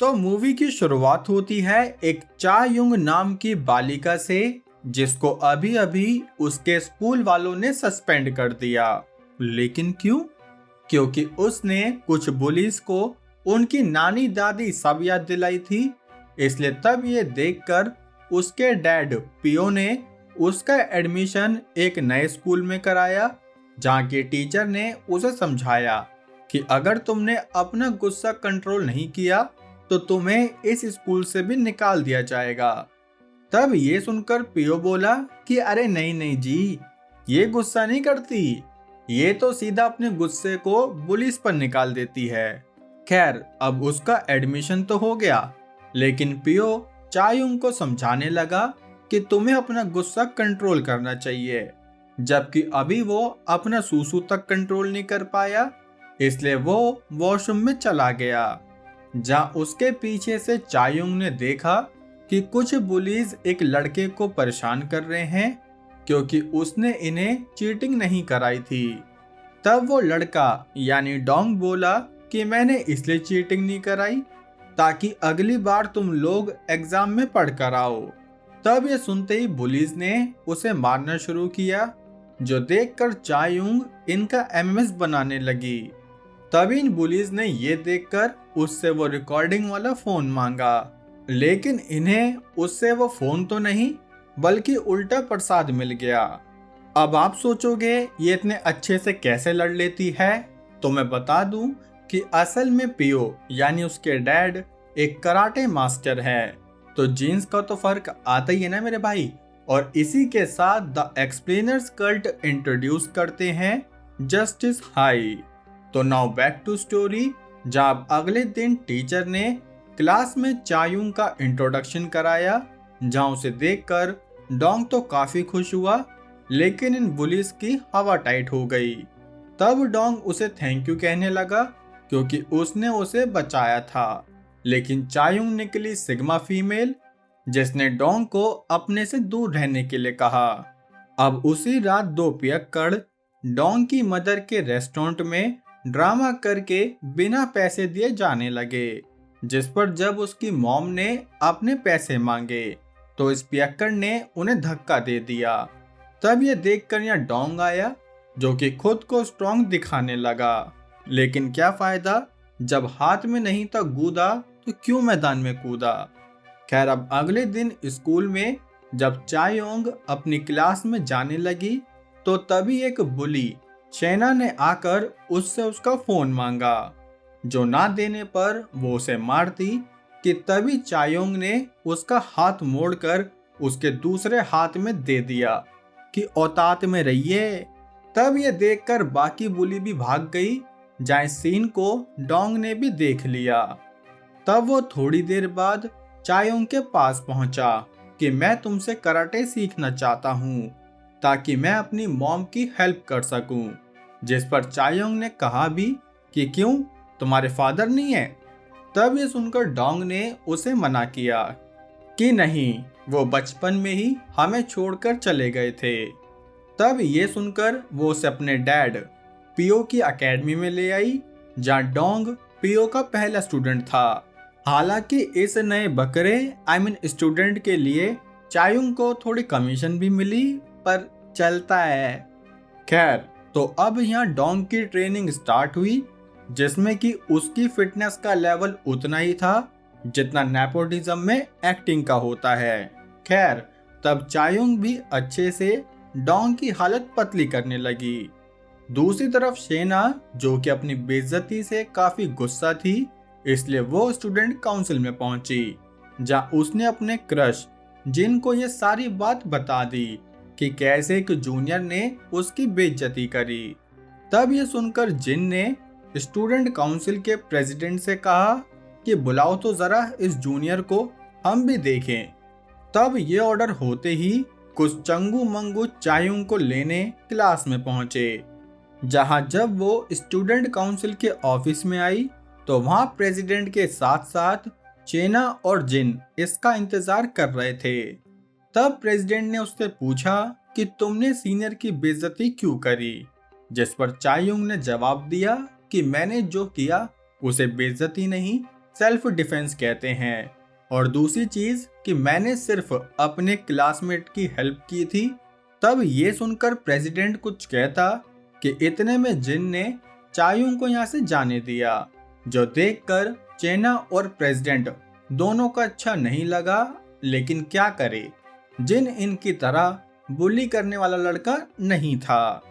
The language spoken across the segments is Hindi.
तो मूवी की शुरुआत होती है एक चा युंग नाम की बालिका से, जिसको अभी अभी उसके स्कूल वालों ने सस्पेंड कर दिया। लेकिन क्यों? क्योंकि उसने कुछ बुलीज को उनकी नानी दादी सब याद दिलाई थी। इसलिए तब ये देखकर उसके डैड पियो ने उसका एडमिशन एक नए स्कूल में कराया, जहाँ की टीचर ने उसे समझाया कि अगर तुमने अपना गुस्सा कंट्रोल नहीं किया तो तुम्हें इस स्कूल से भी निकाल दिया जाएगा। तब ये सुनकर पियो बोला कि अरे नहीं नहीं जी, ये गुस्सा नहीं करती, ये तो सीधा अपने गुस्से को पुलिस पर निकाल देती है। खैर, अब उसका एडमिशन तो हो गया, लेकिन पियो चायुंग को समझाने लगा कि तुम्हें अपना गुस्सा कंट्रोल करना चाहिए, जबकि अभी वो अपना सूसू तक कंट्रोल नहीं कर पाया। इसलिए वो वॉशरूम में चला गया, जहाँ उसके पीछे से चायुंग ने देखा कि कुछ बुलीज एक लड़के को परेशान कर रहे हैं, क्योंकि उसने इन्हें चीटिंग नहीं कराई थी। तब वो लड़का यानी डोंग बोला कि मैंने इसलिए चीटिंग नहीं कराई ताकि अगली बार तुम लोग एग्जाम में पढ़ कर आओ। तब ये सुनते ही बुलीज ने उसे मारना शुरू किया, जो देखकर चायुंग इनका एमएमएस बनाने लगी। तभी इन बुलीज ने ये देखकर उससे वो रिकॉर्डिंग वाला फोन मांगा, लेकिन इन्हें उससे वो फोन तो नहीं बल्कि उल्टा प्रसाद मिल गया। अब आप सोचोगे ये इतने अच्छे से कैसे लड़ लेती है? तो मैं बता दूं कि असल में पियो यानी उसके डैड एक कराटे मास्टर है, तो जीन्स का तो फर्क आता ही है ना मेरे भाई। और इसी के साथ द एक्सप्लेनर्स कल्ट इंट्रोड्यूस करते हैं जस्टिस हाई। तो नाउ बैक टू स्टोरी, जब अगले दिन टीचर ने क्लास में चायुंग का इंट्रोडक्शन कराया, जहां उसे देखकर डोंग तो काफी खुश हुआ, लेकिन इन बुलिस की हवा टाइट हो गई। तब डोंग उसे थैंक यू कहने लगा क्योंकि उसने उसे बचाया था, लेकिन चायुंग निकली सिग्मा फीमेल, जिसने डोंग को अपने से दूर रहने के लिए कहा। अब उसी रात दो पियक्कड़ डोंग की मदर के रेस्टोरेंट में ड्रामा करके बिना पैसे दिए जाने लगे, जिस पर जब उसकी मॉम ने अपने पैसे मांगे तो इस पियक्कड़ ने उन्हें धक्का दे दिया। तब ये देखकर यहाँ डोंग आया, जो कि खुद को स्ट्रॉन्ग दिखाने लगा, लेकिन क्या फायदा जब हाथ में नहीं था गूदा तो क्यों मैदान में कूदा। खैर, अब अगले दिन स्कूल में जब चायोंग अपनी क्लास में जाने लगी तो तभी एक बुली शैना ने आकर उससे उसका फोन मांगा, जो ना देने पर वो उसे मारती कि तभी चायोंग ने उसका हाथ मोड़कर उसके दूसरे हाथ में दे दिया कि औकात में रहिए। तब ये देखकर बाकी बुली भी भाग गई, जहाँ सीन को डोंग ने भी देख लिया। तब वो थोड़ी देर बाद चायोंग के पास पहुंचा कि मैं तुमसे कराटे सीखना चाहता हूँ ताकि मैं अपनी मॉम की हेल्प कर सकूं। जिस पर चायोंग ने कहा भी कि क्यों, तुम्हारे फादर नहीं है? तब ये सुनकर डोंग ने उसे मना किया कि नहीं, वो बचपन में ही हमें छोड़कर चले गए थे। तब ये सुनकर वो उसे अपने डैड पियो की एकेडमी में ले आई, जहाँ डोंग पियो का पहला स्टूडेंट था। हालांकि इस नए बकरे स्टूडेंट के लिए चायुंग को थोड़ी कमीशन भी मिली, पर चलता है। खैर, तो अब यहाँ डोंग की ट्रेनिंग स्टार्ट हुई, जिसमें कि उसकी फिटनेस का लेवल उतना ही था जितना नेपोटिज्म में एक्टिंग का होता है। खैर, तब चायुंग भी अच्छे से डोंग की हालत पतली करने लगी। दूसरी तरफ शेना, जो कि अपनी बेइज्जती से काफी गुस्सा थी, इसलिए वो स्टूडेंट काउंसिल में पहुंची, जहां उसने अपने क्रश जिन को ये सारी बात बता दी कि कैसे एक जूनियर ने उसकी बेइज्जती करी। तब ये सुनकर जिन ने स्टूडेंट काउंसिल के प्रेसिडेंट से कहा कि बुलाओ तो जरा इस जूनियर को, हम भी देखें। तब ये ऑर्डर होते ही कुछ चंगू मंगू चायुंग को लेने क्लास में पहुंचे, जहां जब वो स्टूडेंट काउंसिल के ऑफिस में आई तो वहां प्रेसिडेंट के साथ साथ चेना और जिन इसका इंतजार कर रहे थे। तब प्रेसिडेंट ने उससे पूछा कि तुमने सीनियर की बेइज्जती क्यों करी, जिस पर चायुंग ने जवाब दिया कि मैंने जो किया उसे बेइज्जती नहीं सेल्फ डिफेंस कहते हैं, और दूसरी चीज कि मैंने सिर्फ अपने क्लासमेट की हेल्प की थी। तब ये सुनकर प्रेसिडेंट कुछ कहता कि इतने में जिन ने चायुंग को यहाँ से जाने दिया, जो देखकर चेना और प्रेसिडेंट दोनों का अच्छा नहीं लगा। लेकिन क्या करे, जिन इनकी तरह बुली करने वाला लड़का नहीं था।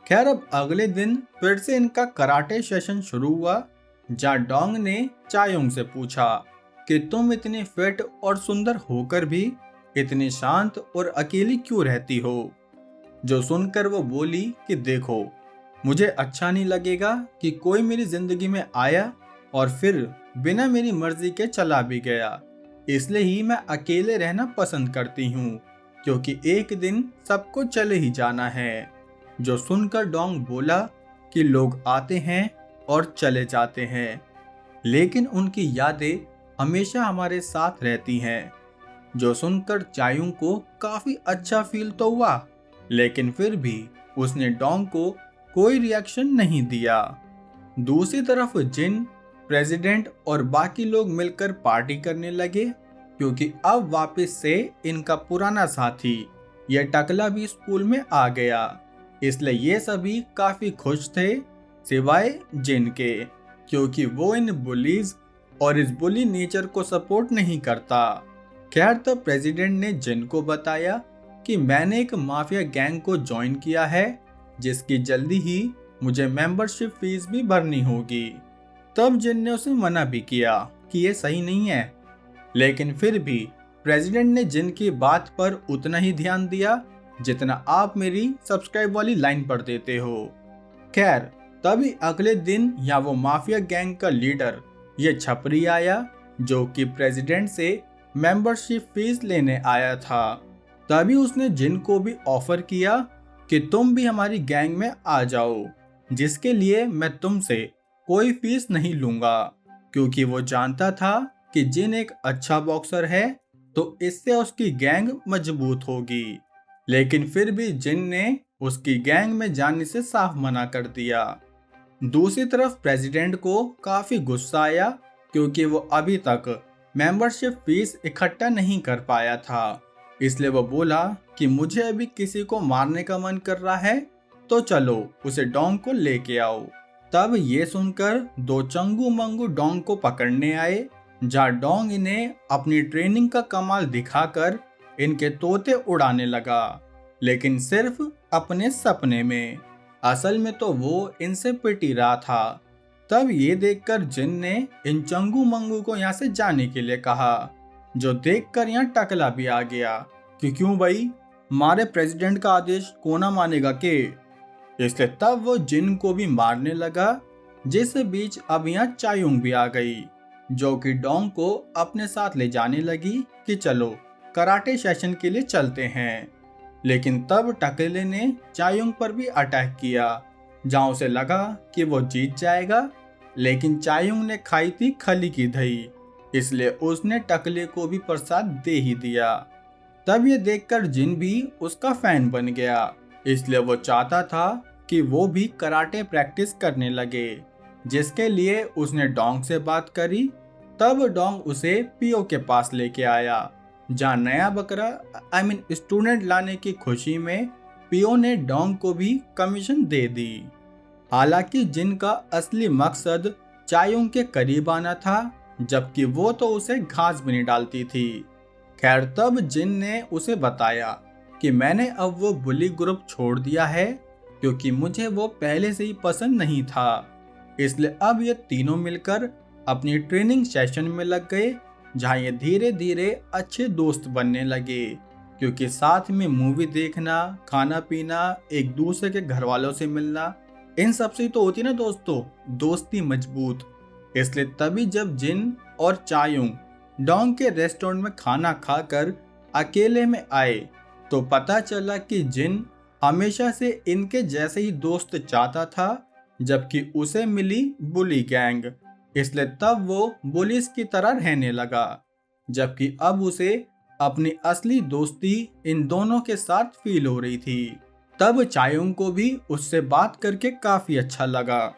खैर, अब अगले दिन फिर से इनका कराटे सेशन शुरू हुआ, जहाँ डोंग ने चायुंग से पूछा कि तुम इतनी फिट और सुंदर होकर भी इतनी शांत और अकेली क्यों रहती हो। जो सुनकर वो बोली कि देखो, मुझे अच्छा नहीं लगेगा कि कोई मेरी जिंदगी में आया और फिर बिना मेरी मर्जी के चला भी गया। इसलिए ही मैं अकेले रहना पसंद करती हूँ, क्योंकि एक दिन सबको चले ही जाना है। जो सुनकर डोंग बोला कि लोग आते हैं और चले जाते हैं, लेकिन उनकी यादें हमेशा हमारे साथ रहती हैं। जो सुनकर चायुंग को काफी अच्छा फील तो हुआ, लेकिन फिर भी उसने डोंग को कोई रिएक्शन नहीं दिया। दूसरी तरफ जिन, प्रेसिडेंट और बाकी लोग मिलकर पार्टी करने लगे, क्योंकि अब वापस से इनका पुराना साथी यह टकला भी स्कूल में आ गया। इसलिए ये सभी काफी खुश थे, सिवाय जिन के, क्योंकि वो इन बुलीज और इस बुली नेचर को सपोर्ट नहीं करता। खैर, तब प्रेसिडेंट ने जिन को बताया कि मैंने एक माफिया गैंग को ज्वाइन किया है, जिसकी जल्दी ही मुझे मेंबरशिप फीस भी भरनी होगी। तब जिन ने उसे मना भी किया कि ये सही नहीं है, लेकिन फिर भी प्रेसिडेंट ने जिन की बात पर उतना ही ध्यान दिया जितना आप मेरी सब्सक्राइब वाली लाइन पर देते हो। खैर, तभी अगले दिन यहाँ वो माफिया गैंग का लीडर ये छपरी आया, जो कि प्रेसिडेंट से मेंबरशिप फीस लेने आया था। तभी उसने जिन को भी ऑफर किया कि तुम भी हमारी गैंग में आ जाओ, जिसके लिए मैं तुमसे कोई फीस नहीं लूंगा, क्योंकि वो जानता था कि जिन एक अच्छा बॉक्सर है तो इससे उसकी गैंग मजबूत होगी। लेकिन फिर भी जिन ने उसकी गैंग में जाने से साफ मना कर दिया। दूसरी तरफ प्रेसिडेंट को काफी गुस्सा आया, क्योंकि वो अभी तक मेंबरशिप फीस इकट्ठा नहीं कर पाया था। इसलिए वो बोला कि मुझे अभी किसी को मारने का मन कर रहा है, तो चलो उसे डोंग को लेके आओ। तब ये सुनकर दो चंगू मंगू डोंग को पकड़ने आए, जहाँ डोंग इन्हें अपनी ट्रेनिंग का कमाल दिखाकर इनके तोते उड़ाने लगा, लेकिन सिर्फ अपने सपने में। असल में तो वो इनसे पिट ही रहा था। तब ये देखकर जिन ने इन चंगू मंगू को यहाँ से जाने के लिए कहा, जो देखकर यहाँ टकला भी आ गया कि क्यों भाई, हमारे प्रेसिडेंट का आदेश कौन ना मानेगा के। इसलिए तब वो जिन को भी मारने लगा, जिस बीच अब यहाँ चायुंग भी आ गई, जो कि डोंग को अपने साथ ले जाने लगी कि चलो कराटे सेशन के लिए चलते हैं। लेकिन तब टकले ने चायुंग पर भी अटैक किया, जहाँ उसे लगा कि वो जीत जाएगा, लेकिन चायुंग ने खाई थी खली की दही, इसलिए उसने टकले को भी प्रसाद दे ही दिया। तब ये देखकर जिन भी उसका फैन बन गया, इसलिए वो चाहता था कि वो भी कराटे प्रैक्टिस करने लगे, जिसके लिए उसने डोंग से बात करी। तब डोंग उसे पीओ के पास लेके आया, जहाँ नया बकरा स्टूडेंट लाने की खुशी में पीओ ने डोंग को भी कमीशन दे दी। हालांकि जिन का असली मकसद चायुंग के करीब आना था, जबकि वो तो उसे घास भी नहीं डालती थी। खैर, तब जिन ने उसे बताया कि मैंने अब वो बुली ग्रुप छोड़ दिया है, क्योंकि मुझे वो पहले से ही पसंद नहीं था। इसलिए अब ये तीनों मिलकर अपनी ट्रेनिंग सेशन में लग गए, जहाँ ये धीरे धीरे अच्छे दोस्त बनने लगे, क्योंकि साथ में मूवी देखना, खाना पीना, एक दूसरे के घर वालों से मिलना, इन सब से तो होती ना दोस्तों दोस्ती मजबूत। इसलिए तभी जब जिन और चायुंग डोंग के रेस्टोरेंट में खाना खाकर अकेले में आए, तो पता चला कि जिन हमेशा से इनके जैसे ही दोस्त चाहता था, जबकि उसे मिली बुली गैंग। इसलिए तब वो बुलिस की तरह रहने लगा, जबकि अब उसे अपनी असली दोस्ती इन दोनों के साथ फील हो रही थी। तब चायुंग को भी उससे बात करके काफी अच्छा लगा।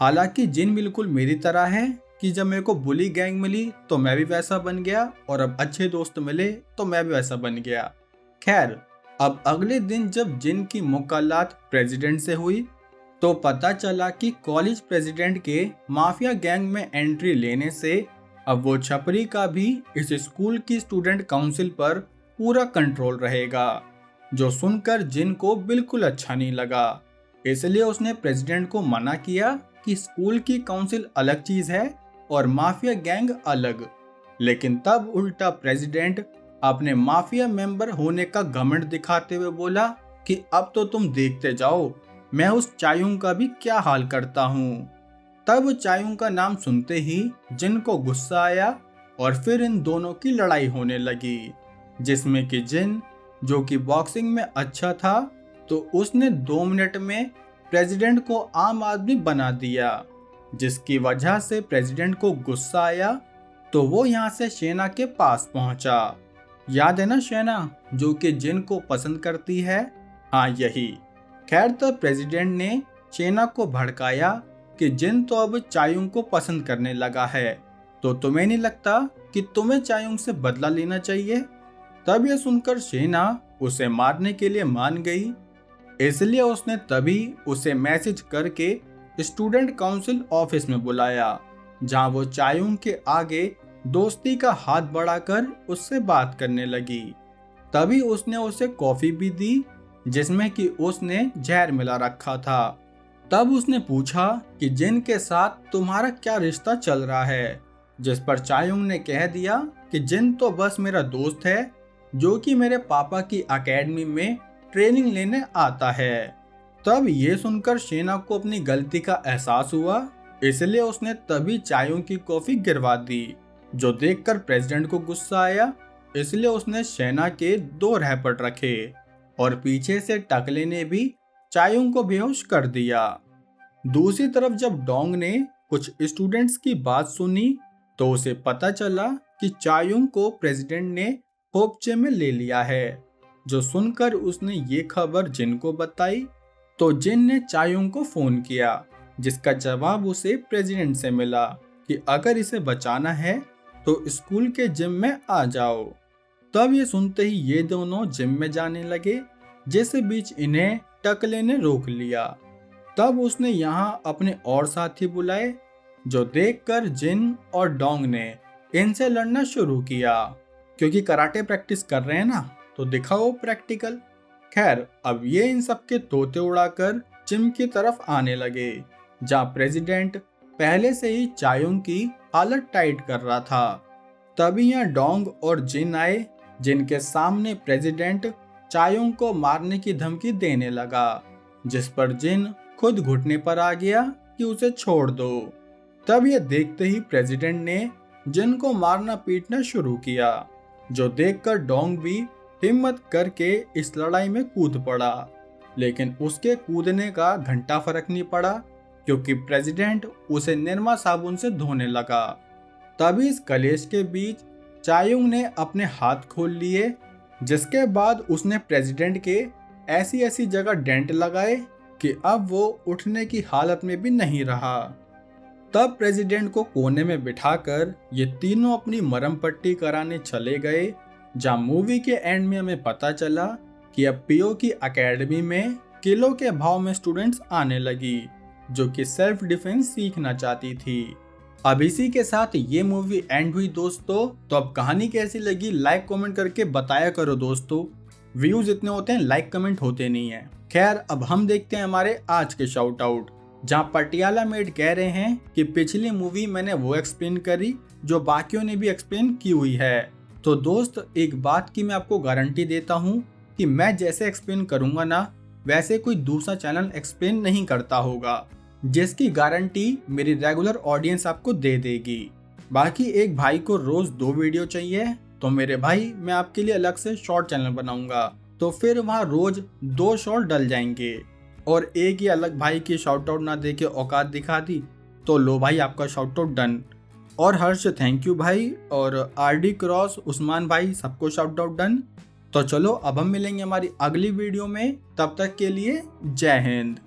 हालांकि जिन बिल्कुल मेरी तरह है, कि जब मेरे को बुली गैंग मिली तो मैं भी वैसा बन गया, और अब अच्छे दोस्त मिले तो मैं भी वैसा बन गया। खैर, अब अगले दिन जब जिन की मुलाकात प्रेसिडेंट से हुई तो पता चला कि कॉलेज प्रेसिडेंट के माफिया गैंग में एंट्री लेने से अब वो छपरी का भी इस स्कूल की स्टूडेंट काउंसिल पर पूरा कंट्रोल रहेगा, जो सुनकर जिन को बिल्कुल अच्छा नहीं लगा। इसलिए उसने प्रेसिडेंट को मना किया कि स्कूल की काउंसिल अलग चीज है और माफिया गैंग अलग। लेकिन तब उल्टा प्रेसिडेंट अपने माफिया मेंबर होने का घमंड दिखाते हुए बोला कि अब तो तुम देखते जाओ मैं उस चायुंग का भी क्या हाल करता हूँ। तब चायुंग का नाम सुनते ही जिन को गुस्सा आया और फिर इन दोनों की लड़ाई होने लगी, जिसमें कि जिन जो कि बॉक्सिंग में अच्छा था तो उसने 2 मिनट में प्रेसिडेंट को आम आदमी बना दिया, जिसकी वजह से प्रेसिडेंट को गुस्सा आया तो वो यहाँ से शेना के पास पहुंचा। याद है ना शेना जो कि जिन को पसंद करती है? हाँ, यही। खैर, तब प्रेसिडेंट ने शेना को भड़काया कि जिन तो अब चायुंग को पसंद करने लगा है, तो तुम्हें नहीं लगता कि तुम्हें चायुंग से बदला लेना चाहिए? तब यह सुनकर शेना उसे मारने के लिए मान गई। इसलिए उसने तभी उसे मैसेज करके स्टूडेंट काउंसिल ऑफिस में बुलाया, जहां वो चायुंग के आगे दोस्ती का हाथ बढ़ाकर उससे बात करने लगी। तभी उसने उसे कॉफी भी दी जिसमें कि उसने जहर मिला रखा था। तब उसने पूछा कि जिन के साथ तुम्हारा क्या रिश्ता चल रहा है, जिस पर चायुंग ने कह दिया कि जिन तो बस मेरा दोस्त है जो कि मेरे पापा की एकेडमी में ट्रेनिंग लेने आता है। तब ये सुनकर शेना को अपनी गलती का एहसास हुआ, इसलिए उसने तभी चायुंग की कॉफी गिरवा दी, जो देखकर प्रेसिडेंट को गुस्सा आया। इसलिए उसने शेना के 2 रैपट रखे और पीछे से टकले ने भी चायुंग को बेहोश कर दिया। दूसरी तरफ जब डोंग ने कुछ स्टूडेंट्स की बात सुनी तो उसे पता चला कि चायुंग को प्रेसिडेंट ने होपचे में ले लिया है, जो सुनकर उसने ये खबर जिन को बताई तो जिन ने चायुंग को फोन किया, जिसका जवाब उसे प्रेसिडेंट से मिला कि अगर इसे बचाना है तो स्कूल के जिम में आ जाओ। तब ये सुनते ही ये दोनों जिम में जाने लगे, जिस बीच इन्हें टकले ने रोक लिया। तब उसने यहाँ अपने और साथी बुलाए, जो देखकर जिन और डोंग ने इनसे लड़ना शुरू किया, क्योंकि कराटे प्रैक्टिस कर रहे हैं ना, तो दिखाओ प्रैक्टिकल। खैर, अब ये इन सबके तोते उड़ाकर जिम की तरफ आने लगे, जहाँ प्रेसिडेंट पहले से ही चायुंग की हालत टाइट कर रहा था। तभी यहाँ डोंग और जिन आए, जिनके सामने प्रेसिडेंट चायुंग को मारने की धमकी देने लगा, जिस पर जिन खुद घुटने पर आ गया कि उसे छोड़ दो। तब ये देखते ही प्रेसिडेंट ने जिन को मारना पीटना शुरू किया, जो देखकर डोंग भी हिम्मत करके इस लड़ाई में कूद पड़ा। लेकिन उसके कूदने का घंटा फर्क नहीं पड़ा, क्योंकि प्रेसिडेंट उसे निरमा साबुन से धोने लगा। तभी इस कलेश के बीच चायुंग ने अपने हाथ खोल लिए, जिसके बाद उसने प्रेसिडेंट के ऐसी ऐसी जगह डेंट लगाए कि अब वो उठने की हालत में भी नहीं रहा। तब प्रेसिडेंट को कोने में बिठाकर ये तीनों अपनी मरहम पट्टी कराने चले गए, जहाँ मूवी के एंड में हमें पता चला कि अब पीओ की एकेडमी में किलो के भाव में स्टूडेंट्स आने लगी, जो कि सेल्फ डिफेंस सीखना चाहती थी। अब इसी के साथ ये मूवी एंड हुई दोस्तों। तो अब कहानी कैसी लगी लाइक कमेंट करके बताया करो दोस्तों। व्यूज इतने होते हैं, लाइक कमेंट होते नहीं है। खैर, अब हम देखते हैं हमारे आज के शाउट आउट, जहाँ पटियाला मेड कह रहे हैं कि पिछली मूवी मैंने वो एक्सप्लेन करी जो बाकियों ने भी एक्सप्लेन की हुई है। तो दोस्त, एक बात की मैं आपको गारंटी देता हूँ कि मैं जैसे एक्सप्लेन करूंगा ना, वैसे कोई दूसरा चैनल एक्सप्लेन नहीं करता होगा, जिसकी गारंटी मेरी रेगुलर ऑडियंस आपको दे देगी। बाकी एक भाई को रोज 2 वीडियो चाहिए, तो मेरे भाई मैं आपके लिए अलग से शॉर्ट चैनल बनाऊंगा, तो फिर वहाँ रोज 2 शॉर्ट डल जाएंगे। और एक ही अलग भाई की शाउट आउट ना दे के औकात दिखा दी, तो लो भाई आपका शाउट आउट डन। और हर्ष थैंक यू भाई, और आरडी क्रॉस उस्मान भाई सबको शाउट आउट डन। तो चलो अब हम मिलेंगे हमारी अगली वीडियो में, तब तक के लिए जय हिंद।